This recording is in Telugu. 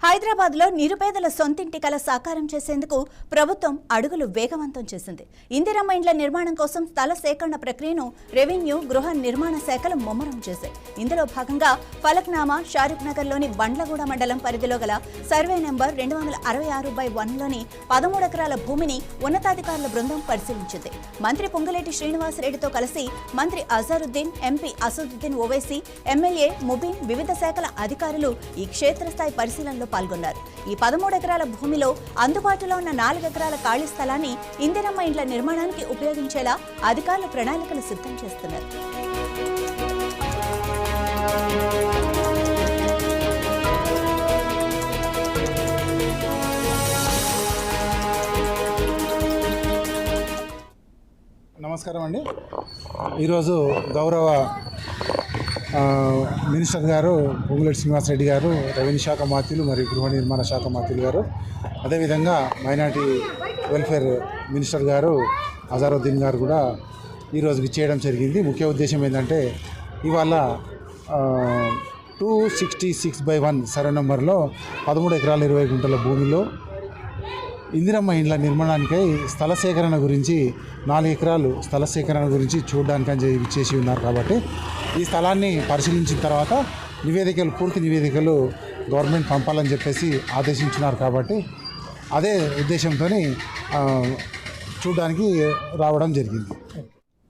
హైదరాబాద్లో నిరుపేదల సొంతింటి కల సాకారం చేసేందుకు ప్రభుత్వం అడుగులు వేగవంతం చేసింది. ఇందిరమ్మ ఇండ్ల నిర్మాణం కోసం స్థల సేకరణ ప్రక్రియను రెవెన్యూ, గృహ నిర్మాణ శాఖలు ముమ్మరం చేశాయి. ఇందులో భాగంగా ఫలక్నామా షారూక్ నగర్లోని బండ్లగూడ మండలం పరిధిలో గల సర్వే నెంబర్ 266/1లోని 13 ఎకరాల భూమిని ఉన్నతాధికారుల బృందం పరిశీలించింది. మంత్రి పొంగులేటి శ్రీనివాసరెడ్డితో కలిసి మంత్రి అజారుద్దీన్, ఎంపీ అసదుద్దీన్ ఓవైసీ, ఎమ్మెల్యే ముబీన్, వివిధ శాఖల అధికారులు ఈ క్షేత్రస్థాయి పరిశీలనలో పాల్గొన్నారు. ఈ 13 ఎకరాల భూమిలో అందుబాటులో ఉన్న 4 ఎకరాల ఖాళీ స్థలాన్ని ఇందిరమ్మ ఇండ్ల నిర్మాణానికి ఉపయోగించేలా అధికారులు ప్రణాళికలు సిద్ధం చేస్తున్నారు. నమస్కారం అండి. ఈరోజు గౌరవ మినిస్టర్ గారు పొంగులేటి శ్రీనివాసరెడ్డి గారు, రెవెన్యూ శాఖ మంత్రులు మరియు గృహ నిర్మాణ శాఖ మంత్రులు గారు, అదేవిధంగా మైనార్టీ వెల్ఫేర్ మినిస్టర్ గారు అజారుద్దీన్ గారు కూడా ఈరోజు విచ్చేయడం జరిగింది. ముఖ్య ఉద్దేశం ఏంటంటే ఇవాళ 266/1 సర్వే నెంబర్లో 13 ఎకరాల 20 గుంటల భూమిలో ఇందిరమ్మ ఇండ్ల నిర్మాణానికై స్థల సేకరణ గురించి 4 ఎకరాలు స్థల సేకరణ గురించి చూడడానికని విచ్చేసి ఉన్నారు. కాబట్టి ఈ స్థలాన్ని పరిశీలించిన తర్వాత పూర్తి నివేదికలు గవర్నమెంట్ పంపాలని చెప్పేసి ఆదేశించినారు. కాబట్టి అదే ఉద్దేశంతో చూడడానికి రావడం జరిగింది.